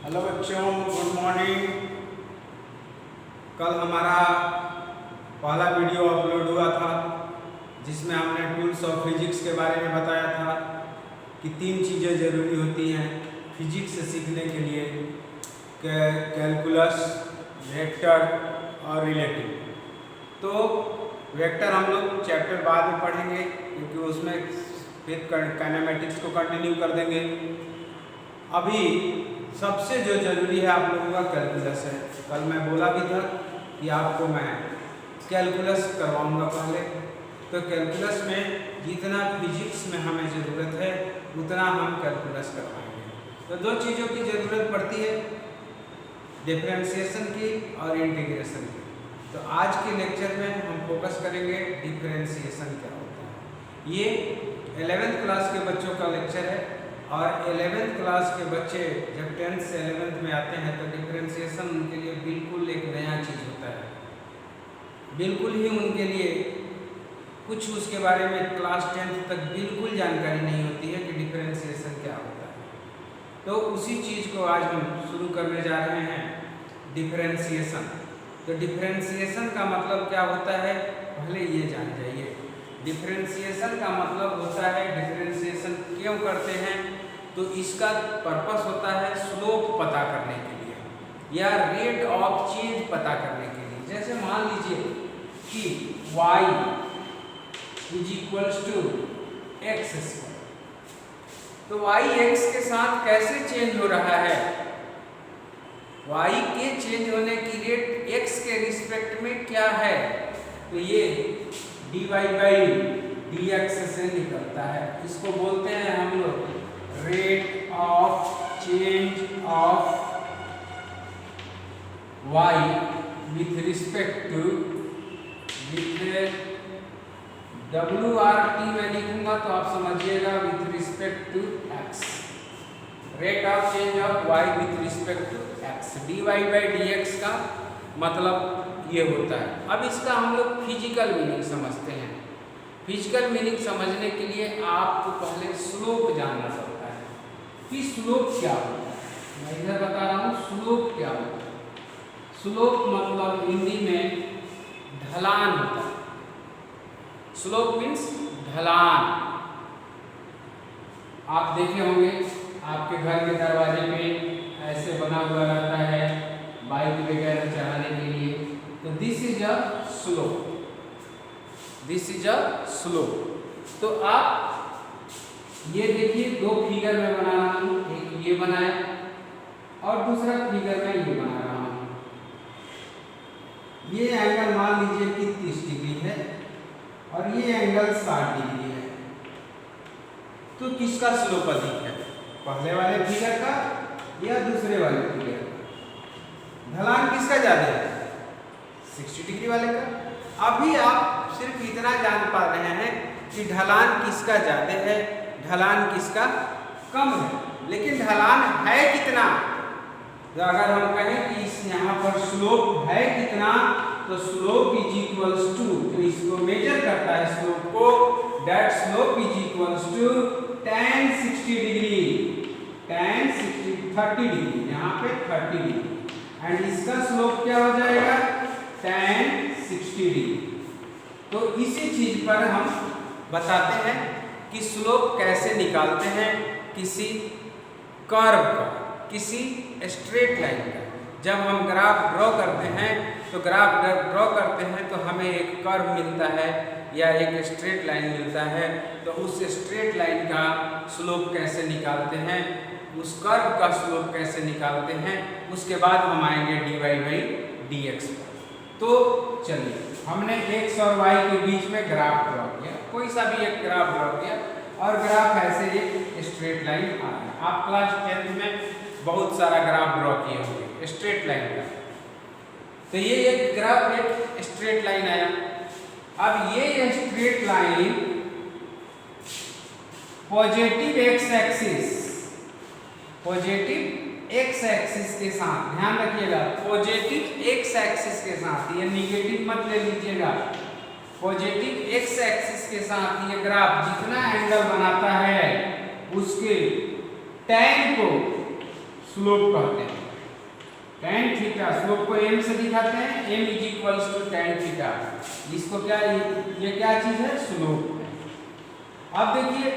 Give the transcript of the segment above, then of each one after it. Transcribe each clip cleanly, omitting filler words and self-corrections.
Hello बच्चों, good morning. कल हमारा पहला वीडियो अपलोड हुआ था जिसमें हमने टूल्स ऑफ फिजिक्स के बारे में बताया था कि 3 चीज़ें ज़रूरी होती हैं फिजिक्स सीखने के लिए, कैलकुलस, वेक्टर और रिलेटिव। तो वेक्टर हम लोग चैप्टर बाद में पढ़ेंगे क्योंकि उसमें फिर काइनेमेटिक्स को कंटिन्यू कर देंगे। अभी सबसे जो जरूरी है आप लोगों का कैलकुलस है। कल मैं बोला भी था कि आपको मैं कैलकुलस करवाऊंगा पहले। तो कैलकुलस में जितना फिजिक्स में हमें ज़रूरत है उतना हम कैलकुलस करवाएंगे। तो 2 चीज़ों की ज़रूरत पड़ती है, डिफरेंशिएशन की और इंटीग्रेशन की। तो आज के लेक्चर में हम फोकस करेंगे डिफरेंशिएशन क्या होता है। ये 11th क्लास के बच्चों का लेक्चर है और 11th क्लास के बच्चे जब 10th से 11th में आते हैं तो डिफरेंशिएशन उनके लिए बिल्कुल एक नया चीज़ होता है। बिल्कुल ही उनके लिए कुछ उसके बारे में क्लास 10th तक बिल्कुल जानकारी नहीं होती है कि डिफरेंशिएशन क्या होता है। तो उसी चीज़ को आज हम शुरू करने जा रहे हैं, डिफरेंशिएशन। तो डिफरेंशिएशन का मतलब क्या होता है पहले ये जान जाइए। डिफरेंशिएशन का मतलब होता है, डिफरेंशिएशन क्यों करते हैं, तो इसका पर्पस होता है स्लोप पता करने के लिए या रेट ऑफ चेंज पता करने के लिए। जैसे मान लीजिए कि y is equals to X square, तो y x के साथ कैसे चेंज हो रहा है, y के चेंज होने की रेट x के रिस्पेक्ट में क्या है, तो ये dy बाई dx से निकलता है। इसको बोलते हैं हम लोग rate of change of y with respect to, with WRT में लिखूंगा तो आप समझिएगा with respect to x। Rate of change of y with respect to x, dy by dx का मतलब ये होता है। अब इसका हम लोग फिजिकल मीनिंग समझते हैं। फिजिकल मीनिंग समझने के लिए आपको पहले स्लोप जानना पड़ता है कि स्लोप क्या होता है। मैं इधर बता रहा हूँ स्लोप क्या होता है। स्लोप मतलब हिंदी में ढलान होता है। स्लोप मीन्स ढलान। आप देखे होंगे आपके घर के दरवाजे पे ऐसे बना हुआ रहता है बाइक वगैरह चढ़ाने के लिए, तो this is a slope, this is a slope. तो आप ये देखिए 2 फिगर में बना रहा हूँ, एक ये बनाया और दूसरा फिगर में ये बना रहा हूँ। ये एंगल मान लीजिए कि 30 डिग्री है और ये एंगल 60 डिग्री है। तो किसका स्लोप अधिक है, पहले वाले फिगर का या दूसरे वाले फिगर का? ढलान किसका ज्यादा है, 60 डिग्री वाले का। अभी आप सिर्फ इतना जान पा रहे हैं कि ढलान किसका ज्यादा है, ढलान किसका कम है, लेकिन ढलान है कितना। तो अगर हम कहें कि इस यहाँ पर स्लोप है कितना, तो स्लोप इज इक्वल्स टू, तो इसको मेजर करता है स्लोप को, that slope is equals to tan 60 degree, tan 60 30 degree, यहाँ पे 30 डिग्री, एंड इसका स्लोप क्या हो जाएगा tan 60 डिग्री। तो इसी चीज पर हम बताते हैं कि स्लोप कैसे निकालते हैं किसी कर्व का, किसी स्ट्रेट लाइन का। जब हम ग्राफ ड्रॉ करते हैं तो ग्राफ ड्रॉ करते हैं तो हमें एक कर्व मिलता है या एक स्ट्रेट लाइन मिलता है। तो उस स्ट्रेट लाइन का स्लोप कैसे निकालते हैं, उस कर्व का स्लोप कैसे निकालते हैं, उसके बाद हम आएंगे dy बाई dx पर। तो चलिए, हमने x और y के बीच में ग्राफ ड्रॉ किया, कोई सा भी एक ग्राफ ड्रॉ किया और ग्राफ ऐसे एक स्ट्रेट लाइन आ रहा है। आप क्लास 10th में बहुत सारा ग्राफ ड्रॉ किए होंगे स्ट्रेट लाइन का। तो ये एक ग्राफ एक स्ट्रेट लाइन आया। अब ये straight line positive x axis, positive x axis के साथ, ध्यान रखिएगा पॉजिटिव x एक्सिस के साथ, ये निगेटिव मत ले लीजिएगा, पॉजिटिव x एक्सिस के साथ ये ग्राफ जितना एंगल बनाता है उसके tan को स्लोप कहते हैं। tan थीटा स्लोप को m से दिखाते हैं, m is equals to tan theta. इसको क्या, ये क्या चीज है, स्लोप है। अब देखिए,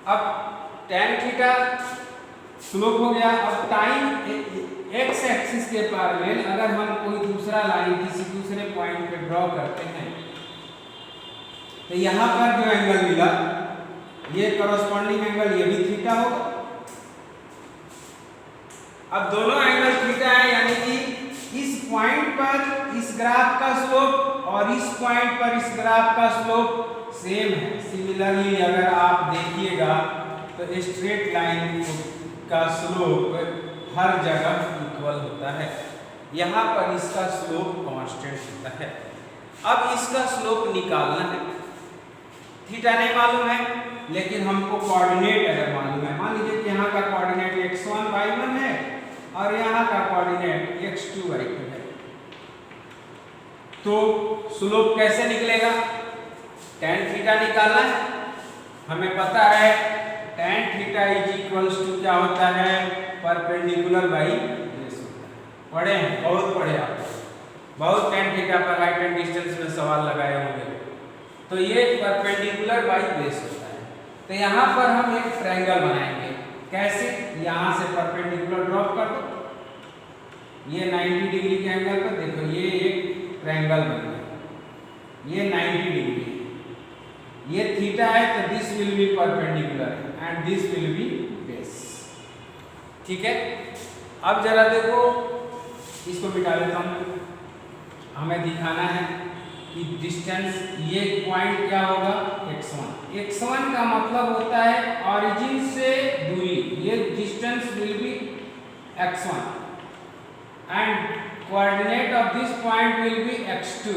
अब tan थीटा स्लोप हो गया। अब टाइम x एक्सिस के पैरेलल अगर हम कोई दूसरा लाइन किसी दूसरे पॉइंट पे ड्रॉ करते हैं तो यहाँ पर जो एंगल मिला ये करस्पॉन्डिंग एंगल ये भी थीटा होगा। अब दोनों एंगल थीटा है, यानी कि इस पॉइंट पर इस ग्राफ का स्लोप और इस पॉइंट पर इस ग्राफ का स्लोप सेम है। सिमिलरली अगर आप देखिएगा तो स्ट्रेट लाइन का स्लोप हर जगह इक्वल होता है। यहाँ पर इसका स्लोप कांस्टेंट होता है। अब इसका स्लोप निकालना है। थीटा नहीं मालूम है, लेकिन हमको कोऑर्डिनेट अगर मालूम है, मान लीजिए कि यहाँ का कोऑर्डिनेट x1 y1 है और यहाँ का कोऑर्डिनेट x2 y2 है, तो स्लोप कैसे निकलेगा? tan थीटा निकालना है। हमें पता है tan theta is equals to क्या होता है, परपेंडिकुलर बाई बेस होता है। पढ़े हैं, बहुत पढ़े आप, बहुत tan थीटा पर हाइट एंड डिस्टेंस में सवाल लगाए होंगे। तो ये परपेंडिकुलर बाई बेस होता है। तो यहाँ पर हम एक ट्रायंगल बनाएंगे। कैसे? यहाँ से परपेंडिकुलर ड्रॉप कर दो, ये 90 डिग्री के एंगल पर देखो, ये एक ट्रायंगल बन गया, ये 90 डिग्री है, ये थीटा है, तो this will be perpendicular and this will be base. ठीक है, अब जरा देखो, इसको मिटा लेता हूँ। हमें दिखाना है कि डिस्टेंस, ये पॉइंट क्या होगा, x1। x1 का मतलब होता है ऑरिजिन से दूरी, ये distance will be x1 and coordinate of this point will be x2।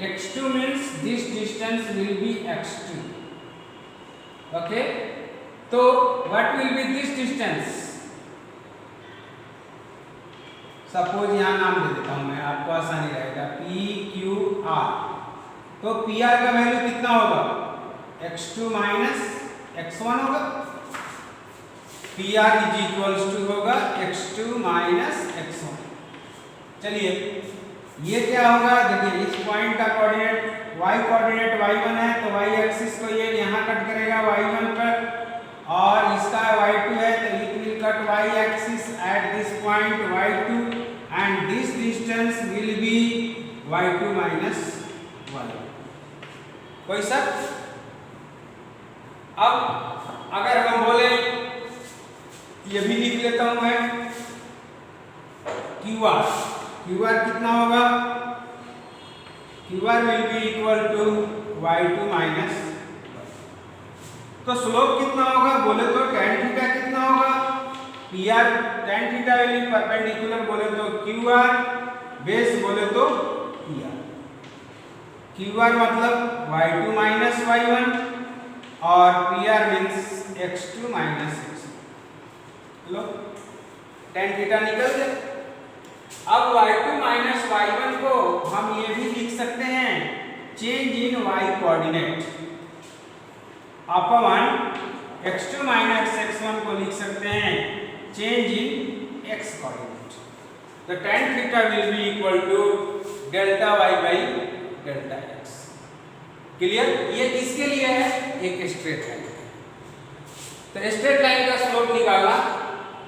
x2 means this distance will be x2। Okay, तो what will be this distance? Suppose यहाँ नाम दे देता हूँ मैं, आपको आसानी रहेगा, PQR। तो PR का वैल्यू कितना होगा, x2 माइनस x1 होगा। PR इज इक्वल्स टू होगा x2 माइनस x1। चलिए, ये क्या होगा, देखिए इस पॉइंट का कोऑर्डिनेट y कोऑर्डिनेट y1 है, तो y एक्सिस को ये यहाँ कट करेगा y1 पर, और इसका y2 है तो it will cut y axis at this point y2 and this distance will be y2 minus y। कोई शक? अब अगर हम बोले, ये भी लिख लेता हूं मैं, QR कितना होगा, QR will be equal to y2 minus y। तो स्लोप कितना होगा बोले तो tan थीटा कितना होगा, PR tan theta will B perpendicular बोले तो QR, बेस बोले तो PR। QR मतलब y2 माइनस y1 और PR means x2 minus x1। लो, tan थीटा निकल गया। अब y2 माइनस y1 को हम ये भी लिख सकते हैं change in y coordinate, upon x2 minus x1 को लिख सकते हैं चेंज इन x कोऑर्डिनेट। तो tan theta will be equal to delta y by delta x। Clear? ये किसके लिए है, एक स्ट्रेट लाइन। तो स्ट्रेट लाइन का स्लोप निकालना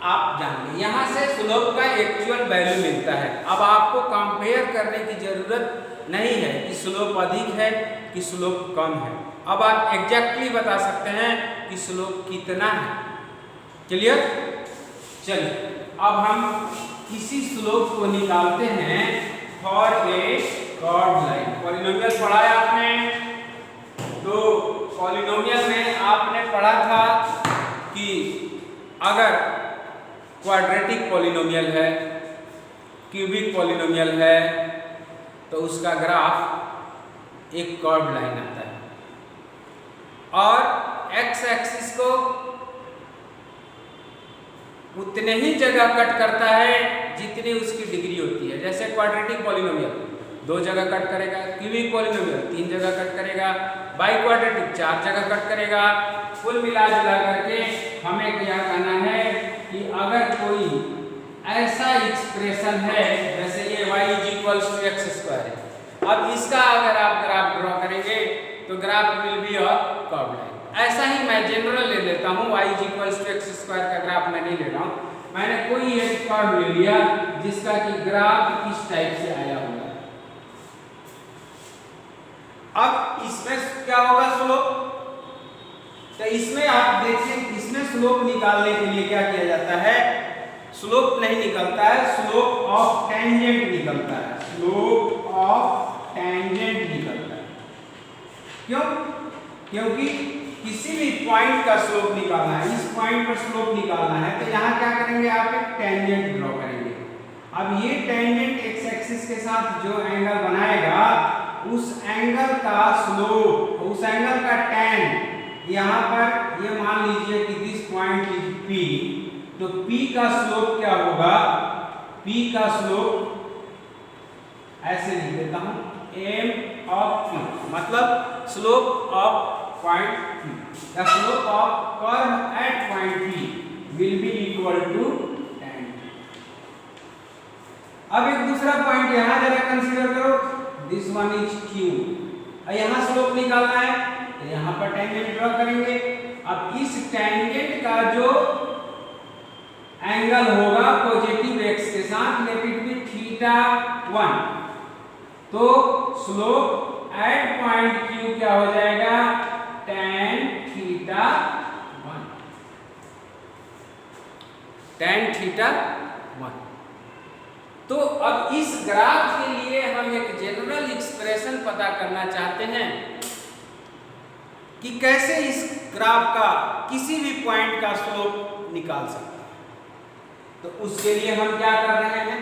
आप जान लीजिए, यहाँ से स्लोप का एक्चुअल वैल्यू मिलता है। अब आपको कंपेयर करने की जरूरत नहीं है कि स्लोप अधिक है कि स्लोप कम है। अब आप एग्जैक्टली बता सकते हैं कि स्लोप कितना है। क्लियर? चलिए, अब हम किसी स्लोप को निकालते हैं for a curved line. Polynomial पढ़ा है आपने, तो पॉलिनोमियल में आपने पढ़ा था कि अगर क्वाड्रेटिक पॉलिनोमियल है, क्यूबिक पॉलिनोमियल है, तो उसका ग्राफ एक कर्व्ड लाइन आता है और एक्स एक्सिस को उतने ही जगह कट करता है जितनी उसकी डिग्री होती है। जैसे क्वाड्रेटिक पॉलिनोमियल 2 जगह कट करेगा, क्यूबिक पॉलिनोमियल 3 जगह कट करेगा, बाई क्वाड्रेटिक 4 जगह कट करेगा। कुल मिला जुला करके हमें क्या करना है, कि अगर कोई ऐसा एक्सप्रेशन है जैसे ये y = x² है, अब इसका अगर आप ग्राफ ड्रॉ करेंगे तो graph will be a curve line. ऐसा ही मैं जनरल ले लेता हूँ, y = x² का ग्राफ मैं नहीं ले रहा हूँ, मैंने कोई एक कर्व ले लिया जिसका कि ग्राफ इस टाइप से आया हुआ है। अब इसमें क्या होगा, स्लोप। तो इसमें आप देखें, इसमें स्लोप निकालने के लिए क्या किया जाता है, स्लोप नहीं निकलता है, स्लोप ऑफ टेंजेंट निकलता है, स्लोप ऑफ टेंजेंट निकलता है। क्यों? क्योंकि किसी भी पॉइंट का स्लोप निकालना है, इस पॉइंट पर स्लोप निकालना है तो यहाँ क्या करेंगे, आप एक टेंजेंट ड्रॉ करेंगे। अब ये टेंजेंट एक्स एक्सिस के साथ जो एंगल बनाएगा उस एंगल का स्लोप, उस एंगल का tan यहाँ पर ये मान लीजिए कि दिस पॉइंट इज P, तो P का स्लोप क्या होगा, P का स्लोप ऐसे लिख देता हूँ m ऑफ P, मतलब slope of point P, the slope of curve at point P will be equal to tan। अब एक दूसरा पॉइंट यहाँ जरा कंसीडर करो, दिस वन इज Q, यहाँ स्लोप निकालना है तो यहाँ पर टेंजेंट ड्रॉ करेंगे। अब इस टेंजेंट का जो एंगल होगा पॉजिटिव x के साथ, लेट इट बी θ1, तो स्लोप एट पॉइंट Q क्या हो जाएगा, tan θ1, tan θ1। तो अब इस ग्राफ के लिए हम एक जनरल एक्सप्रेशन पता करना चाहते हैं कि कैसे इस ग्राफ का किसी भी पॉइंट का स्लोप निकाल सकते हैं। तो उसके लिए हम क्या कर रहे हैं,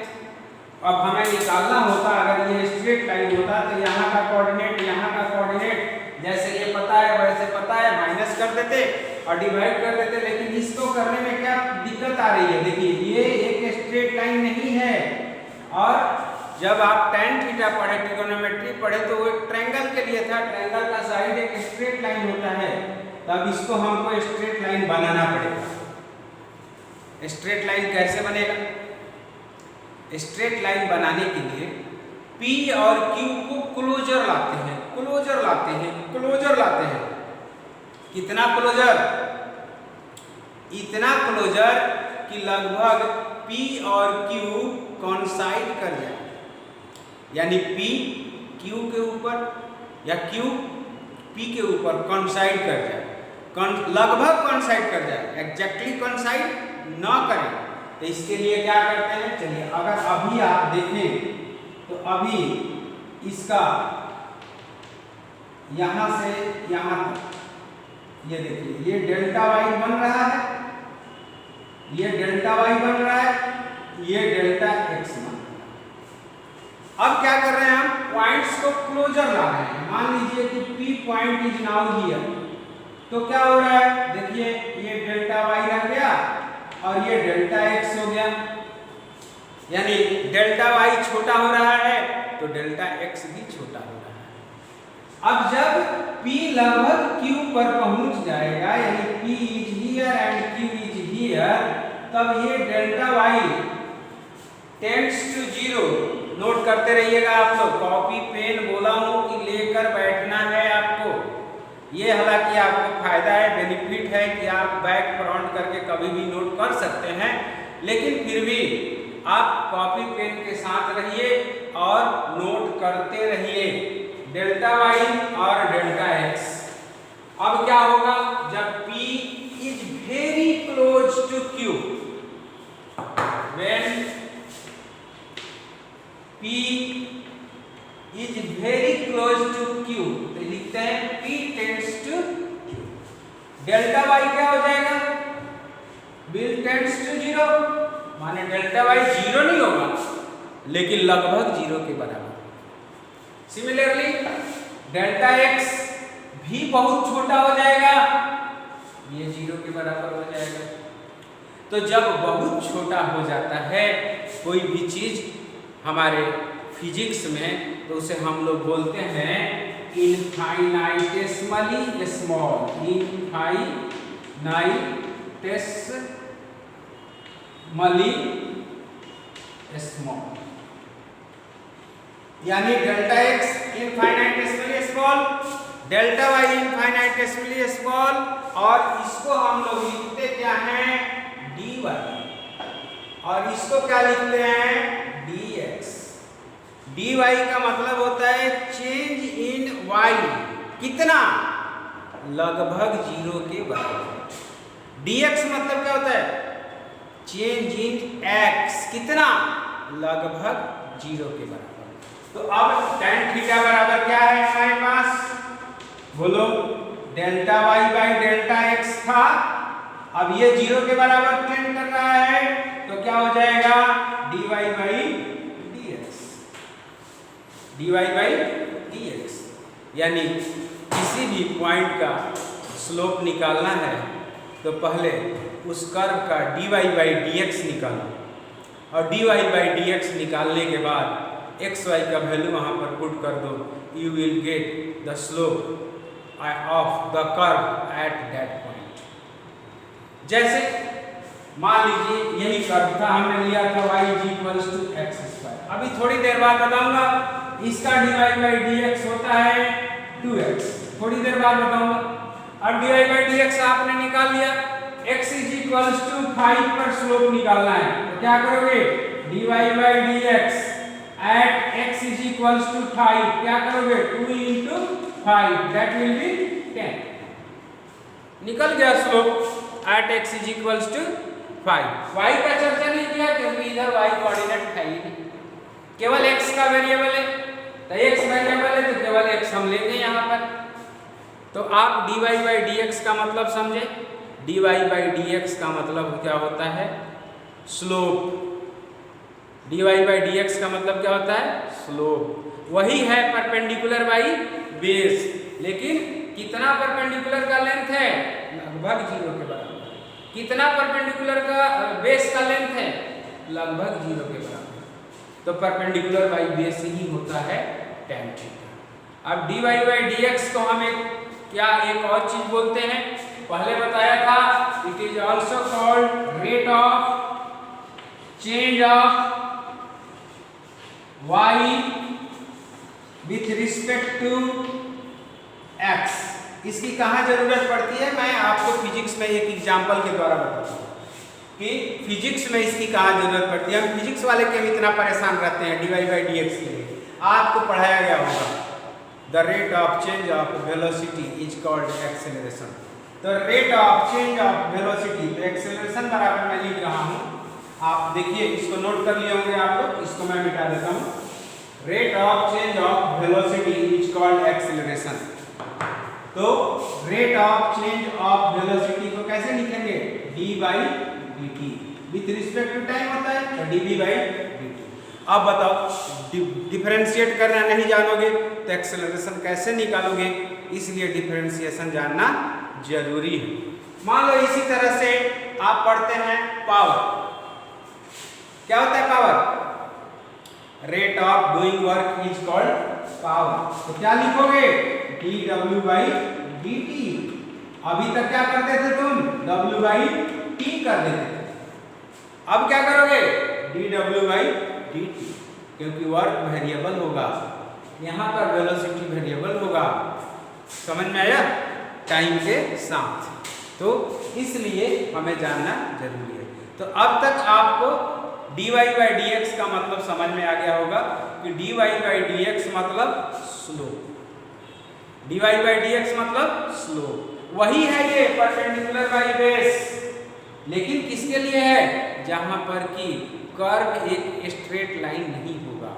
अब हमें निकालना होता, अगर ये स्ट्रेट लाइन होता तो यहाँ का कोऑर्डिनेट, यहाँ का कोऑर्डिनेट जैसे ये पता है वैसे पता है, माइनस कर देते और डिवाइड कर देते। लेकिन इसको करने में क्या दिक्कत आ रही है, देखिए ये एक स्ट्रेट लाइन नहीं है, और जब आप tan थीटा पढ़े, ट्रिगोनोमेट्री पढ़े, तो वो एक ट्रायंगल के लिए था, ट्रायंगल का साइड एक स्ट्रेट लाइन होता है, तब इसको हमको स्ट्रेट लाइन बनाना पड़ेगा। स्ट्रेट लाइन कैसे बनेगा, स्ट्रेट लाइन बनाने के लिए P और Q को क्लोजर लाते हैं, क्लोजर लाते हैं, क्लोजर लाते हैं। कितना क्लोजर, इतना क्लोजर कि लगभग P और Q कॉन्साइड कर जाए, यानी P Q के ऊपर या Q P के ऊपर कॉन्साइड कर जाए, लगभग कॉन्साइड कर जाए, एग्जैक्टली कॉन्साइड ना करें। तो इसके लिए क्या करते हैं, चलिए अगर अभी आप देखें तो अभी इसका यहां से यहां तक ये देखिए, ये डेल्टा y बन रहा है, ये डेल्टा y बन रहा है, ये डेल्टा x बन रहा है। अब क्या कर रहे हैं, हम पॉइंट्स को क्लोजर ला रहे हैं। मान लीजिए कि P point is now here, तो क्या हो रहा है, देखिए ये डेल्टा y रह गया और ये डेल्टा x हो गया, यानी डेल्टा y छोटा हो रहा है तो डेल्टा x भी छोटा हो रहा है। अब जब P लगभग Q पर पहुंच जाएगा, यानी P is here and Q is here, तब ये delta y tends to 0। Note करते रहिएगा आप लोग, कॉपी पेन बोला हूं कि लेकर बैठना है आपको। ये हालांकि आपको फायदा है, बेनिफिट है कि आप बैक फ्रंट करके कभी भी नोट कर सकते हैं, लेकिन फिर भी आप कॉपी पेन के साथ रहिए और नोट करते रहिए डेल्टा y और डेल्टा x। अब क्या होगा, जब P is very close to Q, when P is very close to Q, तो लिखते हैं P tends to Q, delta y क्या हो जाएगा, will tends to 0, माने डेल्टा y 0 नहीं होगा लेकिन लगभग 0 के बराबर। सिमिलरली डेल्टा x भी बहुत छोटा हो जाएगा, ये 0 के बराबर हो जाएगा। तो जब बहुत छोटा हो जाता है कोई भी चीज हमारे फिजिक्स में, तो उसे हम लोग बोलते हैं इनफाइनाइटेसिमली स्मॉल, इनफाइनाइटेसिमली मली स्मॉल, यानी delta X infinitesimally small, delta Y infinitesimally small, और इसको हम लोग लिखते क्या हैं, डी वाई, और इसको क्या लिखते हैं, डी एक्स। डी वाई का मतलब होता है चेंज इन वाई, कितना, लगभग 0 के बराबर। डी एक्स मतलब क्या होता है, चेंज इन एक्स, कितना, लगभग 0 के बराबर। तो अब tan थीटा बराबर क्या है हमारे पास, बोलो, delta Y by delta X था, अब ये 0 के बराबर टेंड कर रहा है, तो क्या हो जाएगा, D Y by D X, D Y by D X. यानी किसी भी पॉइंट का स्लोप निकालना है तो पहले उस कर्व का D Y by D X निकालो, और D Y by D X निकालने के बाद एक्स वाई का वैल्यू वहाँ पर पुट कर दो, you will get the slope of the curve at that point. जैसे मान लीजिए यही कर्व था, हमने लिया था y equals to X square, अभी थोड़ी देर बाद बताऊंगा इसका D Y by D X होता है 2x, थोड़ी देर बाद बताऊंगा। अब D Y by D X आपने निकाल लिया, x इक्वल्स टू 5 पर स्लोप निकालना है, तो क्या करोगे, D Y by D X at x equals to 5, क्या करोगे, 2 into 5, दैट विल बी 10, निकल गया slope at x equals to 5। y का चर्चा नहीं किया क्योंकि इधर y कोऑर्डिनेट है ही नहीं, केवल x का वेरिएबल है, तो x वेरिएबल है तो केवल x हम लेंगे यहाँ पर। तो आप dy बाई dx का मतलब समझे, dy बाई dx का मतलब क्या होता है, स्लोप। dy बाई dx का मतलब क्या होता है, स्लोप। वही है परपेंडिकुलर बाई बेस, लेकिन कितना परपेंडिकुलर का लेंथ है, लगभग 0 के बराबर। कितना परपेंडिकुलर का बेस का लेंथ है, लगभग 0 के बराबर। तो परपेंडिकुलर बाई बेस ही होता है tan थीटा। अब dy बाई dx को हम एक और चीज बोलते हैं, पहले बताया था, it is also called rate of change of y with respect to x। इसकी कहाँ जरूरत पड़ती है, मैं आपको फिजिक्स में एक एग्जांपल के द्वारा बताता हूँ कि फिजिक्स में इसकी कहाँ जरूरत पड़ती है। हम फिजिक्स वाले क्यों इतना परेशान रहते हैं D Y by D X के लिए, आपको पढ़ाया गया होगा the rate of change of velocity is called acceleration. तो rate of change of velocity, तो एक्सेलरेशन बराबर मैं लिख रहा हूँ, आप देखिए इसको नोट कर लिए होंगे आप लोग, इसको मैं मिटा देता हूँ। Rate of change of velocity is called acceleration. तो rate of change of velocity को कैसे लिखेंगे, d by d t, with respect to time होता है, तो d v by d t. अब बताओ डिफरेंशिएट करना नहीं जानोगे तो एक्सेलरेशन कैसे निकालोगे, इसलिए डिफरेंशिएशन जानना जरूरी है। मान लो इसी तरह से आप पढ़ते हैं पावर, क्या होता है power, rate of doing work is called power. तो क्या लिखोगे, D W by d T. अभी तक क्या करते थे तुम, डब्ल्यू बाई टी कर देते थे, अब क्या करोगे, D W by d T, क्योंकि वर्क वेरिएबल होगा, यहाँ पर वेलोसिटी वेरिएबल होगा। समझ में आया, टाइम के साथ, तो इसलिए हमें जानना जरूरी है। तो अब तक आपको dy बाई dx का मतलब समझ में आ गया होगा कि dy बाई dx मतलब स्लोप, dy बाई dx मतलब स्लोप। वही है ये परपेंडिकुलर बाई बेस, लेकिन किसके लिए है, जहां पर कि कर्व एक स्ट्रेट लाइन नहीं होगा,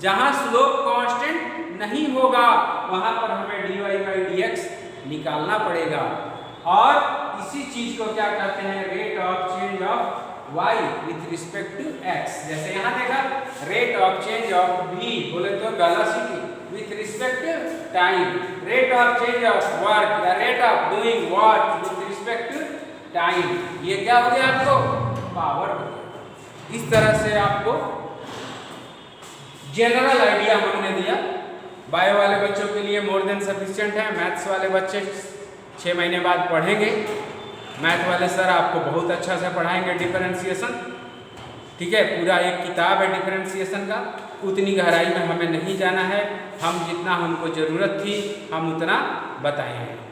जहां स्लोप कांस्टेंट नहीं होगा, वहां पर हमें dy बाई dx निकालना पड़ेगा। और इसी चीज को क्या कहते हैं, rate of change of y with respect to x। जैसे यहाँ देखा, rate of change of v बोले तो velocity with respect to time, rate of change of work या rate of doing work with respect to time, ये क्या हो गया आपको, पावर हो गया। इस तरह से आपको जनरल आइडिया हमने दिया। बायो वाले बच्चों के लिए मोर देन सफिशिएंट है, मैथ्स वाले बच्चे 6 महीने बाद पढ़ेंगे। मैथ वाले सर आपको बहुत अच्छा से पढ़ाएंगे डिफरेंशिएशन, ठीक है, पूरा एक किताब है डिफरेंशिएशन का, उतनी गहराई में हमें नहीं जाना है, हम जितना हमको ज़रूरत थी हम उतना बताए हैं।